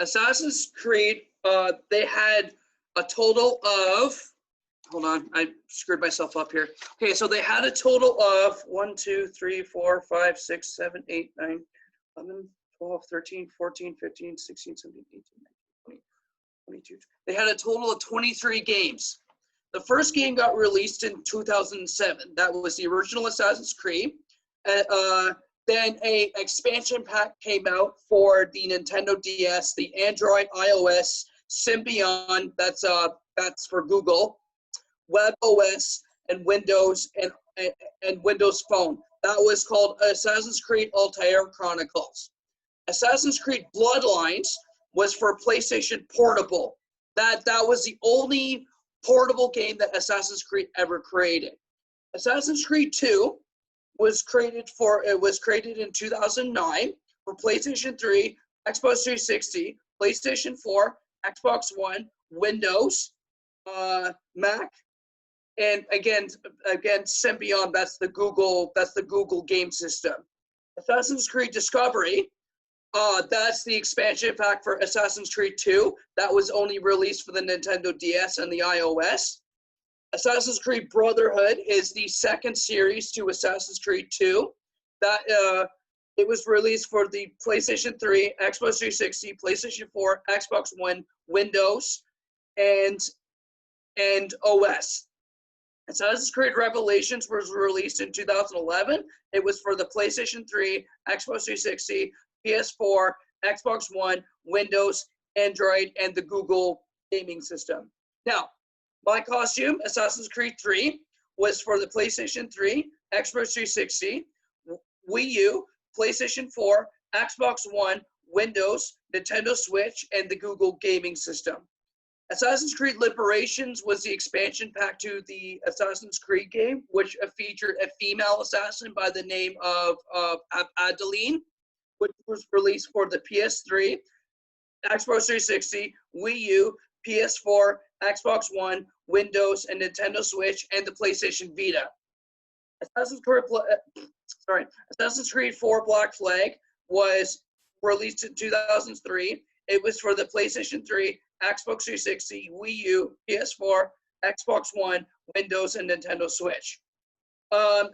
Assassin's Creed, they had a total of, hold on, I screwed myself up here. Okay, so they had a total of 1, 2, 3, 4, 5, 6, 7, 8, 9, 11, 12, 13, 14, 15, 16, 17, 18, 19, 20, 22. They had a total of 23 games. The first game got released in 2007. That was the original Assassin's Creed. Then a expansion pack came out for the Nintendo DS, the Android, iOS, Symbian, that's for Google, Web OS, and Windows and Windows Phone. That was called Assassin's Creed Altair Chronicles. Assassin's Creed Bloodlines was for PlayStation Portable. That was the only portable game that Assassin's Creed ever created. Assassin's Creed 2 was created in 2009 for PlayStation 3, Xbox 360, PlayStation 4, Xbox One, Windows, Mac, and again Symbian. That's the Google game system. Assassin's Creed Discovery. That's the expansion pack for Assassin's Creed 2. That was only released for the Nintendo DS and the iOS. Assassin's Creed Brotherhood is the second series to Assassin's Creed 2. That it was released for the PlayStation 3, Xbox 360, PlayStation 4, Xbox One, Windows, and OS. Assassin's Creed Revelations was released in 2011. It was for the PlayStation 3, Xbox 360, PS4, Xbox One, Windows, Android, and the Google gaming system. Now, my costume, Assassin's Creed 3, was for the PlayStation 3, Xbox 360, Wii U, PlayStation 4, Xbox One, Windows, Nintendo Switch, and the Google gaming system. Assassin's Creed Liberations was the expansion pack to the Assassin's Creed game, which featured a female assassin by the name of Adeline, which was released for the PS3, Xbox 360, Wii U, PS4, Xbox One, Windows, and Nintendo Switch, and the PlayStation Vita. Assassin's Creed 4 Black Flag was released in 2003. It was for the PlayStation 3, Xbox 360, Wii U, PS4, Xbox One, Windows, and Nintendo Switch. Then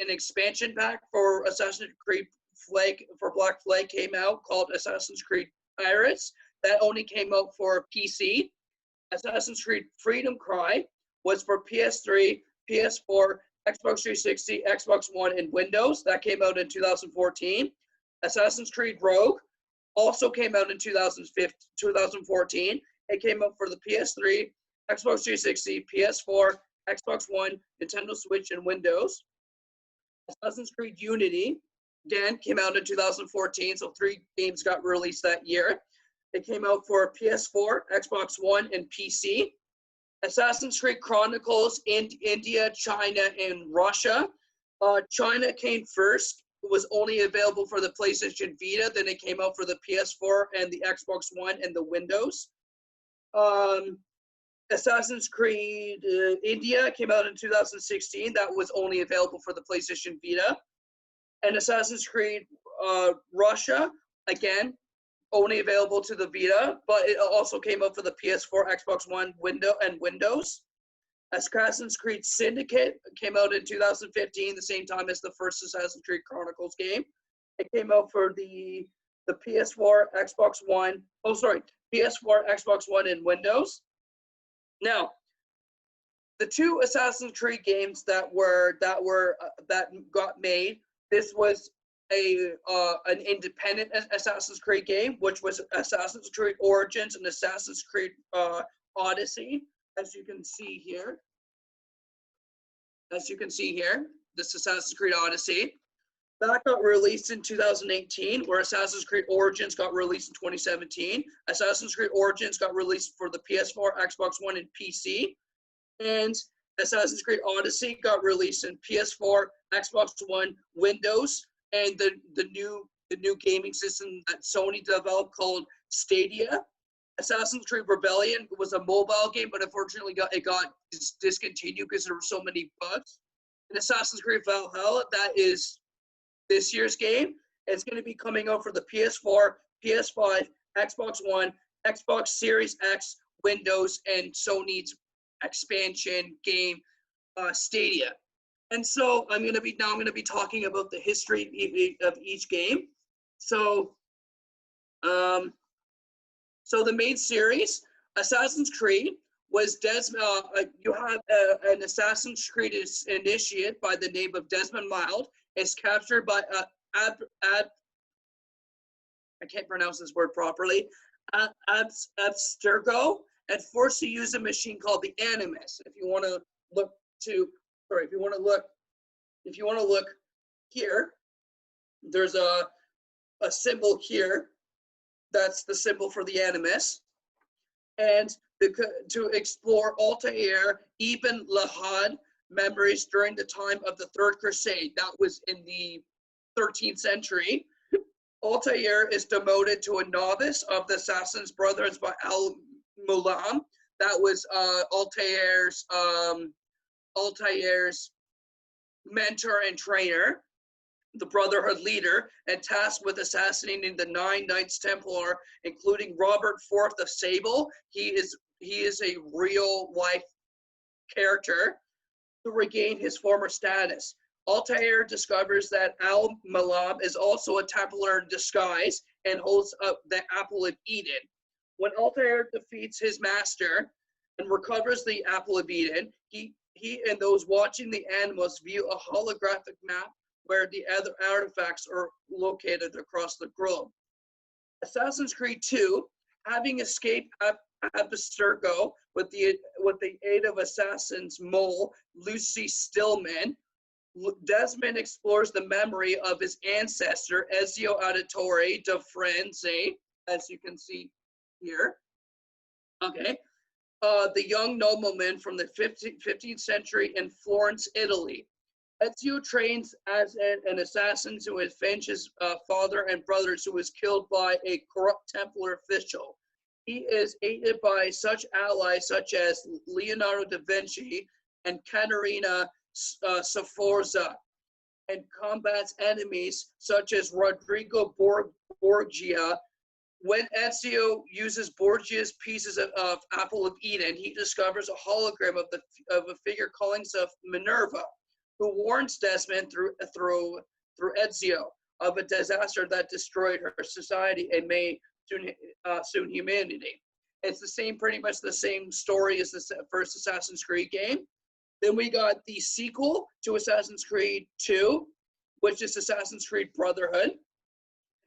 an expansion pack for Assassin's Creed Black Flag came out called Assassin's Creed Pirates. That only came out for PC. Assassin's Creed Freedom Cry was for PS3, PS4, Xbox 360, Xbox One, and Windows. That came out in 2014. Assassin's Creed Rogue also came out in 2014. It came out for the PS3, Xbox 360, PS4, Xbox One, Nintendo Switch, and Windows. Assassin's Creed Unity, again, came out in 2014, so 3 games got released that year. It came out for PS4, Xbox One, and PC. Assassin's Creed Chronicles in India, China, and Russia. China came first. It was only available for the PlayStation Vita. Then it came out for the PS4 and the Xbox One and the Windows. Assassin's Creed India came out in 2016. That was only available for the PlayStation Vita. And Assassin's Creed Russia, again, only available to the Vita, but it also came out for the PS4, Xbox One, Windows. Assassin's Creed Syndicate came out in 2015, the same time as the first Assassin's Creed Chronicles game. It came out for the PS4, Xbox One. PS4, Xbox One, and Windows. Now, the 2 Assassin's Creed games that got made. This was an independent Assassin's Creed game, which was Assassin's Creed Origins and Assassin's Creed Odyssey, as you can see here. This Assassin's Creed Odyssey. That got released in 2018, where Assassin's Creed Origins got released in 2017. Assassin's Creed Origins got released for the PS4, Xbox One, and PC. And Assassin's Creed Odyssey got released in PS4, Xbox One, Windows, and the new gaming system that Sony developed called Stadia. Assassin's Creed Rebellion was a mobile game, but unfortunately it got discontinued because there were so many bugs. And Assassin's Creed Valhalla, that is this year's game, It's going to be coming out for the PS4, PS5, Xbox One, Xbox Series X, Windows, and Sony's expansion game, Stadia. And so I'm going to be talking about the history of each game. So, so the main series, Assassin's Creed, was you have an Assassin's Creed initiate by the name of Desmond Mild. Is captured by I can't pronounce this word properly. Abstergo, and forced to use a machine called the Animus. If you want to look here, there's a symbol here. That's the symbol for the Animus. And to explore Altair Ibn Lahad memories during the time of the Third Crusade. That was in the 13th century. Altair is demoted to a novice of the Assassin's Brothers by al-Mulam. That was Altair's mentor and trainer, the Brotherhood leader, and tasked with assassinating the 9 Knights Templar, including Robert IV of Sable. He is a real life character, to regain his former status. Altair discovers that al-Mulam is also a Templar in disguise and holds up the Apple of Eden. When Altair defeats his master and recovers the Apple of Eden, he and those watching the Animus view a holographic map where the other artifacts are located across the globe. Assassin's Creed 2, having escaped Abstergo with the aid of Assassin's mole Lucy Stillman, Desmond explores the memory of his ancestor Ezio Auditore de Firenze, as you can see here. Okay, the young nobleman from the 15th century in Florence, Italy. Ezio trains as an assassin to avenge his father and brothers, who was killed by a corrupt Templar official. He is aided by such allies such as Leonardo da Vinci and Caterina Sforza, and combats enemies such as Rodrigo Borgia. When Ezio uses Borgia's pieces of Apple of Eden, he discovers a hologram of a figure calling himself Minerva, who warns Desmond through Ezio of a disaster that destroyed her society and may soon humanity. It's pretty much the same story as the first Assassin's Creed game. Then we got the sequel to Assassin's Creed 2, which is Assassin's Creed Brotherhood.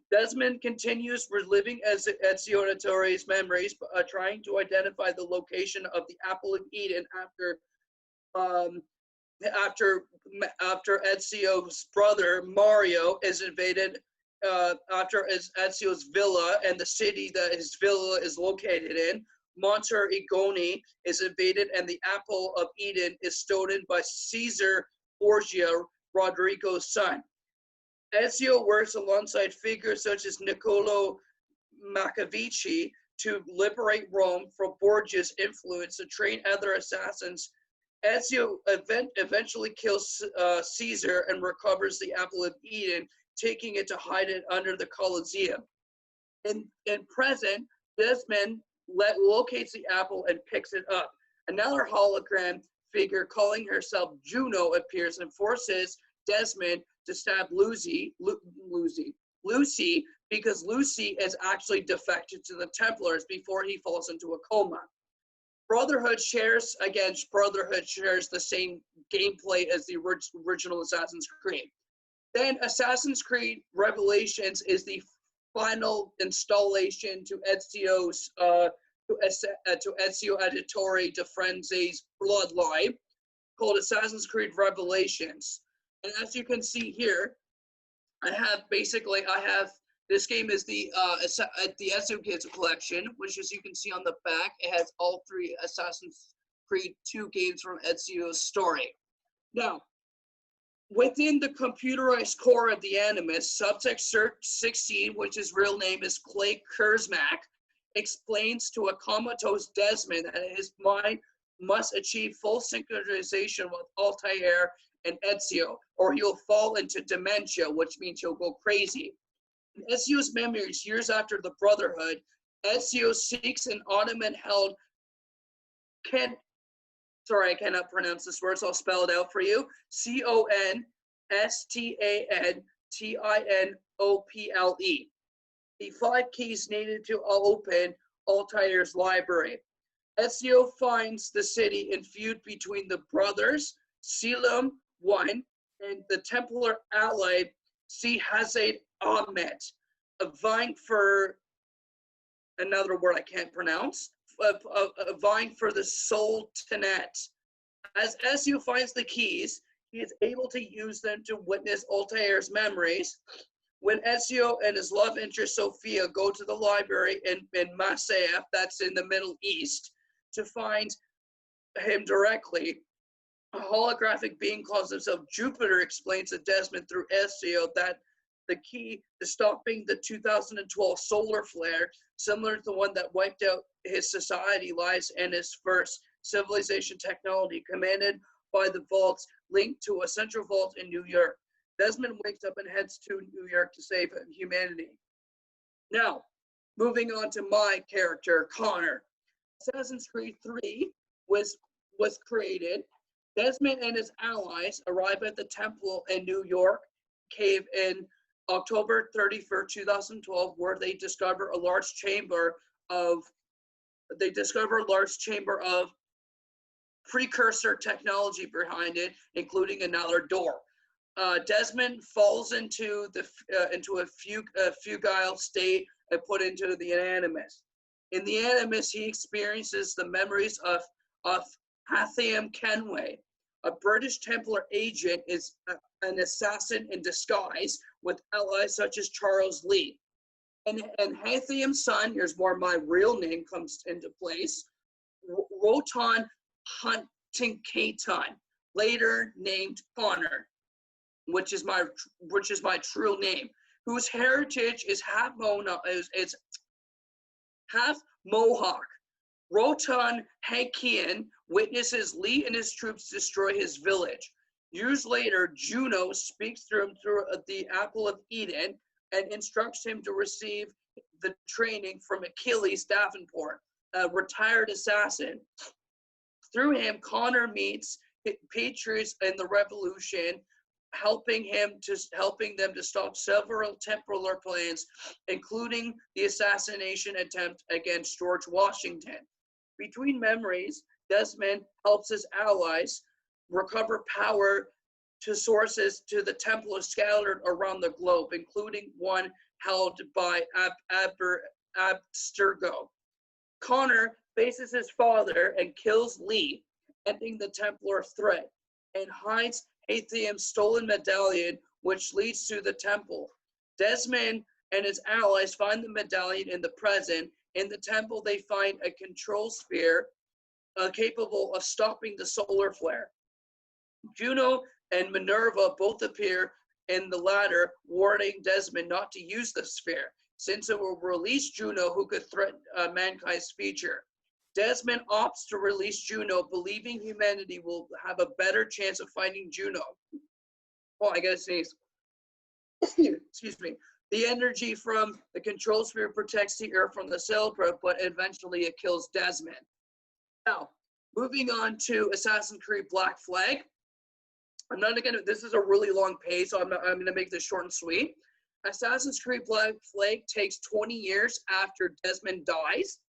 Desmond continues reliving Ezio Auditore's memories, trying to identify the location of the Apple of Eden after Ezio's brother Mario is invaded. After Ezio's villa and the city that his villa is located in, Monte Igoni, is invaded, and the Apple of Eden is stolen by Caesar Borgia, Rodrigo's son. Ezio works alongside figures such as Niccolo Machiavelli to liberate Rome from Borgia's influence and train other assassins. Ezio eventually kills Caesar and recovers the Apple of Eden, taking it to hide it under the Colosseum. In present, Desmond locates the apple and picks it up. Another hologram figure calling herself Juno appears and forces Desmond to stab Lucy because Lucy is actually defected to the Templars before he falls into a coma. Brotherhood shares the same gameplay as the original Assassin's Creed. Then Assassin's Creed Revelations is the final installation to Ezio Auditore de Firenze's bloodline, called Assassin's Creed Revelations. And as you can see here, this game is the Ezio Kids collection, which, as you can see on the back, it has all 3 Assassin's Creed 2 games from Ezio's story. Now, within the computerized core of the Animus, Subject 16, which his real name is Clay Kurzmak, explains to a comatose Desmond that his mind must achieve full synchronization with Altair and Ezio, or he'll fall into dementia, which means he'll go crazy. In Ezio's memories, years after the Brotherhood, Ezio seeks an Ottoman-held Can sorry, I cannot pronounce this word, so I'll spell it out for you. Constantinople. The 5 keys needed to open Altair's library. Ezio finds the city in feud between the brothers, Selim I, and the Templar ally, Hazed Ahmet, vying for another word I can't pronounce, vying for the Sultanate. As Ezio finds the keys, he is able to use them to witness Altair's memories. When Ezio and his love interest Sophia go to the library in Marseille, that's in the Middle East, to find him directly, a holographic being calls himself Jupiter explains to Desmond through Ezio that the key to stopping the 2012 solar flare, similar to the one that wiped out his society, lies in his first civilization technology, commanded by the vaults linked to a central vault in New York. Desmond wakes up and heads to New York to save humanity. Now, moving on to my character, Connor. Assassin's Creed 3 was created. Desmond and his allies arrive at the temple in New York cave in October 31st, 2012, where they discover a large chamber of precursor technology behind it, including another door. Desmond falls into a fugile state and put into the Animus. In the Animus, he experiences the memories of Hatham Kenway, a British Templar agent, is an assassin in disguise with allies such as Charles Lee. And Hatham's son, here's where my real name comes into place, Rotan Huntington, later named Connor, which is my true name, whose heritage is half Mohawk. Rotan Hankian witnesses Lee and his troops destroy his village. Years later, Juno speaks through him through the Apple of Eden and instructs him to receive the training from Achilles Davenport, a retired assassin. Through him, Connor meets patriots in the Revolution, helping them to stop several Templar plans, including the assassination attempt against George Washington. Between memories, Desmond helps his allies recover power to sources to the Templars scattered around the globe, including one held by Abstergo. Connor faces his father and kills Lee, ending the Templar threat, and hides Hatham's stolen medallion, which leads to the temple. Desmond and his allies find the medallion in the present. In the temple, they find a control sphere capable of stopping the solar flare. Juno and Minerva both appear in the latter, warning Desmond not to use the sphere, since it will release Juno, who could threaten mankind's future. Desmond opts to release Juno, believing humanity will have a better chance of fighting Juno. Oh, I gotta sneeze. Excuse me. The energy from the control sphere protects the Earth from the Celebrate, but eventually it kills Desmond. Now, moving on to Assassin's Creed Black Flag. This is a really long page, so I'm gonna make this short and sweet. Assassin's Creed Black Flag takes 20 years after Desmond dies.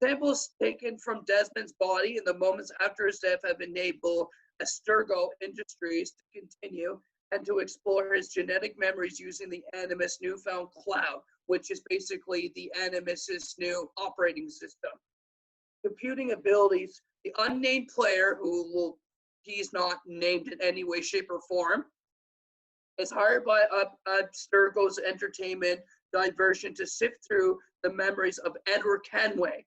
Samples taken from Desmond's body in the moments after his death have enabled Abstergo Industries to continue and to explore his genetic memories using the Animus Newfound Cloud, which is basically the Animus's new operating system. Computing abilities, the unnamed player, he's not named in any way, shape, or form, is hired by Abstergo's entertainment diversion to sift through the memories of Edward Kenway.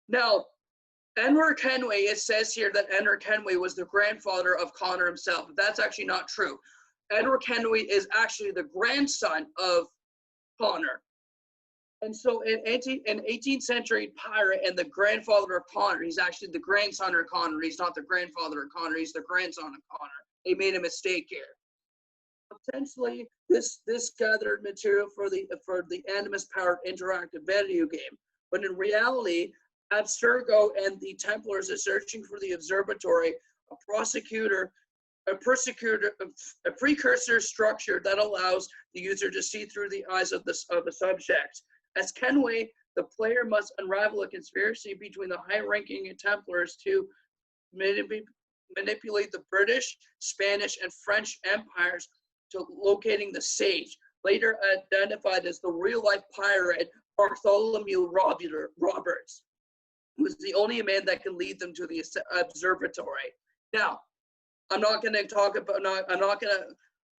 Now, Edward Kenway, it says here that Edward Kenway was the grandfather of Connor himself. That's actually not true. Edward Kenway is actually the grandson of Connor. And so an 18th century pirate and the grandfather of Connor, he's actually the grandson of Connor. He's not the grandfather of Connor, he's the grandson of Connor. They made a mistake here. Potentially, this gathered material for the Animus-powered interactive video game, but in reality, Abstergo and the Templars are searching for the observatory, a precursor structure that allows the user to see through the eyes of the subject. As Kenway, the player must unravel a conspiracy between the high-ranking Templars to manipulate the British, Spanish, and French empires to locating the sage, later identified as the real-life pirate Bartholomew Roberts, who is the only man that can lead them to the observatory. Now, I'm not going to talk about. I'm not going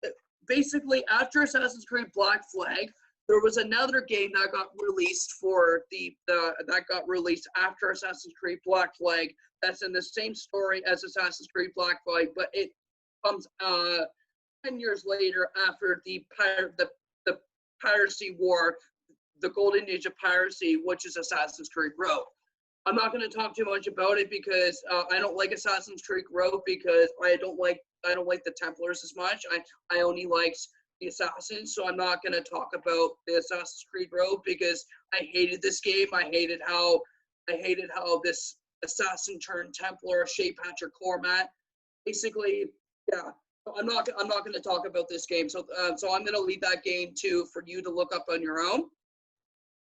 to. Basically, after Assassin's Creed Black Flag, there was another game that got released for that got released after Assassin's Creed Black Flag. That's in the same story as Assassin's Creed Black Flag, but it comes 10 years later after the piracy war, the golden age of piracy, which is Assassin's Creed Rogue. I'm not going to talk too much about it because I don't like Assassin's Creed Rogue because I don't like the Templars as much. I only liked the Assassins, so I'm not going to talk about the Assassin's Creed Rogue because I hated this game. I hated how this assassin turned Templar Shea Patrick Cormat. Basically, yeah. I'm not going to talk about this game, so I'm going to leave that game for you to look up on your own.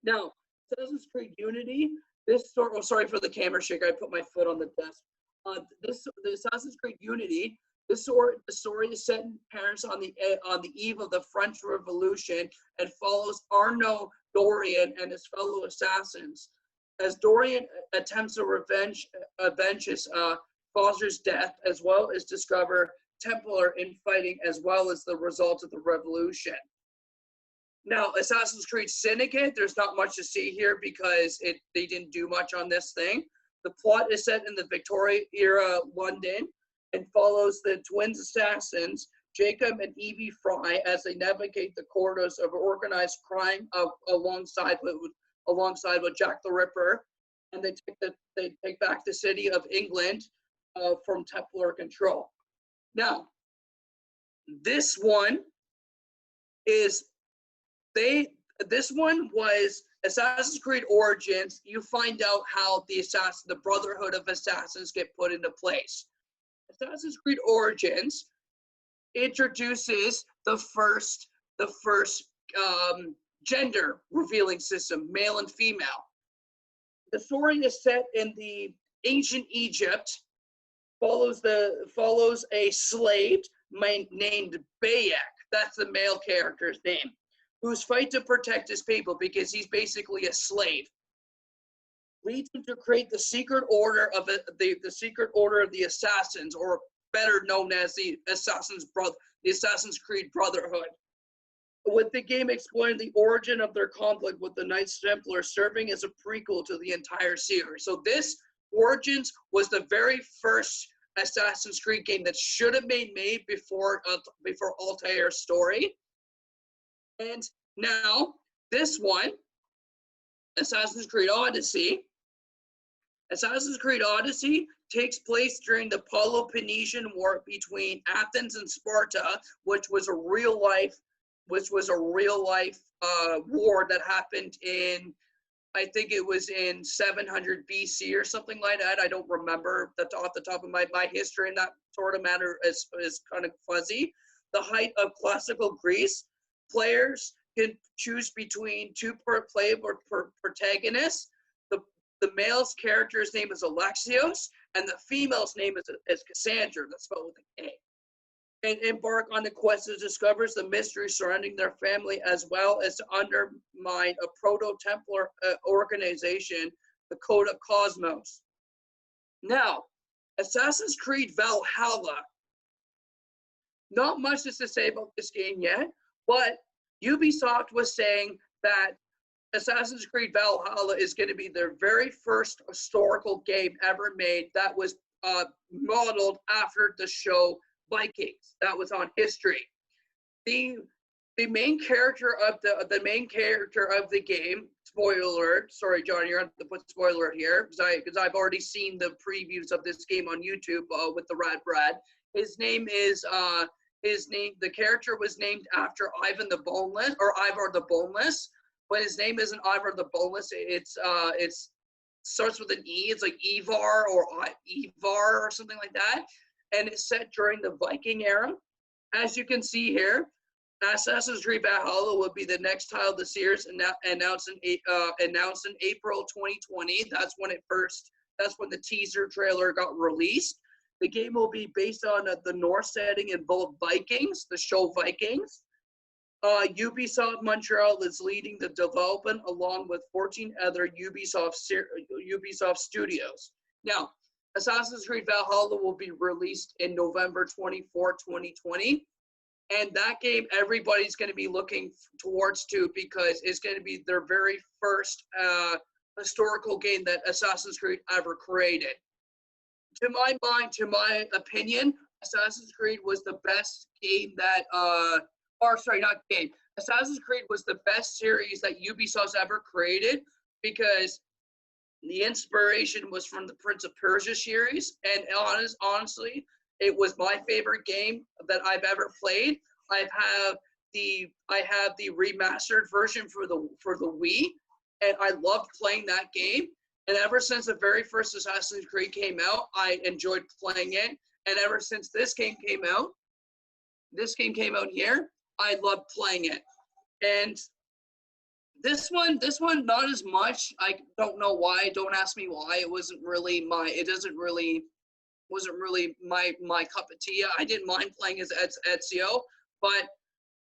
Now, Assassin's Creed Unity. This story. Oh, sorry for the camera shake. I put my foot on the desk. The Assassin's Creed Unity. The story is set in Paris on the eve of the French Revolution and follows Arnaud Dorian and his fellow assassins. As Dorian attempts to avenge his father's death, as well as discover Templar infighting, as well as the results of the revolution. Now, Assassin's Creed Syndicate, there's not much to see here because they didn't do much on this thing. The plot is set in the Victoria-era London and follows the twins assassins, Jacob and Evie Fry, as they navigate the corridors of organized crime alongside with Jack the Ripper, and they take back the city of England from Templar control. Now, this one was Assassin's Creed Origins. You find out how the Brotherhood of Assassins get put into place. Assassin's Creed Origins introduces the first gender revealing system, male and female. The story is set in the ancient Egypt. Follows a slave named Bayek. That's the male character's name, who's fight to protect his people because he's basically a slave. Leads him to create the secret order of the Assassins, or better known as the Assassin's Creed Brotherhood. With the game exploring the origin of their conflict with the Knights Templar, serving as a prequel to the entire series. So this Origins was the very first Assassin's Creed game that should have been made before Altair's story. And now this one, Assassin's Creed Odyssey. Assassin's Creed Odyssey takes place during the Peloponnesian War between Athens and Sparta, which was a real life war that happened in, I think it was in 700 BC or something like that. I don't remember off the top of my history in that sort of matter is kind of fuzzy. The height of classical Greece, players can choose between two playable protagonists. The male's character's name is Alexios, and the female's name is Cassandra, that's spelled with an A. And embark on the quest that discovers the mystery surrounding their family, as well as to undermine a proto-Templar organization, the Code of Cosmos. Now, Assassin's Creed Valhalla. Not much is to say about this game yet, but Ubisoft was saying that Assassin's Creed Valhalla is going to be their very first historical game ever made that was modeled after the show Vikings. That was on history. The main character of the game. Spoiler alert! Sorry, John, you're going to put spoiler alert here because I've already seen the previews of this game on YouTube with the Rad Brad. His name is the character was named after Ivan the Boneless, or Ivar the Boneless, but his name isn't Ivar the Boneless. It's starts with an E. It's like Ivar or Ivar or something like that. And it's set during the Viking era. As you can see here, Assassin's Creed Valhalla will be the next title of the series, announced in April 2020. That's when the teaser trailer got released. The game will be based on the Norse setting in both Vikings, the show Vikings. Ubisoft Montreal is leading the development along with 14 other Ubisoft studios. Now, Assassin's Creed Valhalla will be released in November 24, 2020. And that game, everybody's going to be looking towards too, because it's going to be their very first historical game that Assassin's Creed ever created. To my mind, to my opinion, Assassin's Creed was the best game that, Assassin's Creed was the best series that Ubisoft's ever created, because the inspiration was from the Prince of Persia series, and honestly, it was my favorite game that I've ever played. I have the remastered version for the Wii, and I loved playing that game. And ever since the very first Assassin's Creed came out, I enjoyed playing it. And ever since this game came out here, I loved playing it. And this one, not as much. I don't know why. Don't ask me why. It wasn't really my cup of tea. I didn't mind playing as Ezio, but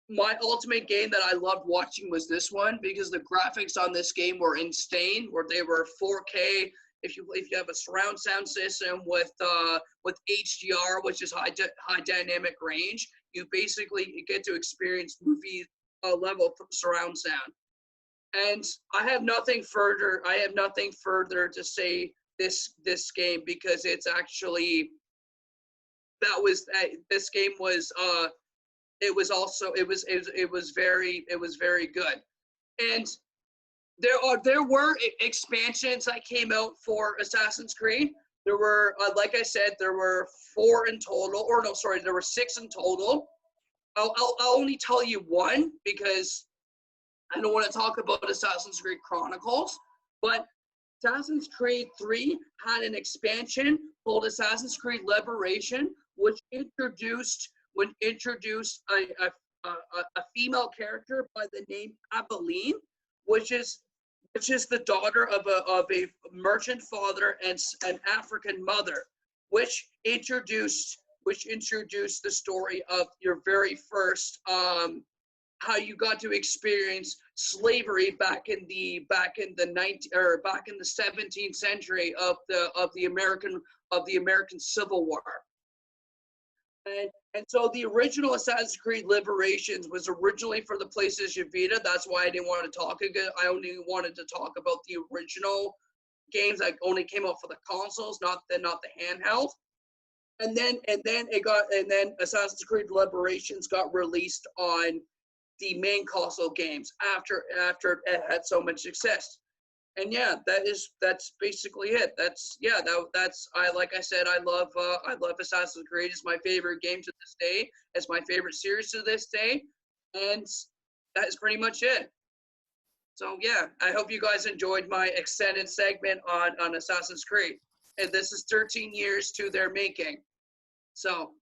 my ultimate game that I loved watching was this one, because the graphics on this game were insane, where they were 4K. If you have a surround sound system with HDR, which is high dynamic range, you basically get to experience movie level surround sound. And I have nothing further to say this game, because it's actually this game was it was very good. And there were expansions that came out for Assassin's Creed. There were, like I said, there were 4 in total, or no, sorry, there were 6 in total. I'll only tell you one, because I don't want to talk about Assassin's Creed Chronicles, but Assassin's Creed 3 had an expansion called Assassin's Creed Liberation, which introduced a female character by the name Abilene, which is the daughter of a merchant father and an African mother, which introduced the story of your very first how you got to experience slavery back in the 17th century of the American Civil War. And so the original Assassin's Creed Liberations was originally for the PlayStation Vita. That's why I didn't want to talk again. I only wanted to talk about the original games that only came out for the consoles, not the handheld. And then Assassin's Creed Liberations got released on the main console games after it had so much success. And yeah, that's basically it. Like I said, I love Assassin's Creed. It's my favorite game to this day. It's my favorite series to this day, and that is pretty much it. So yeah, I hope you guys enjoyed my extended segment on Assassin's Creed. And this is 13 years to their making. So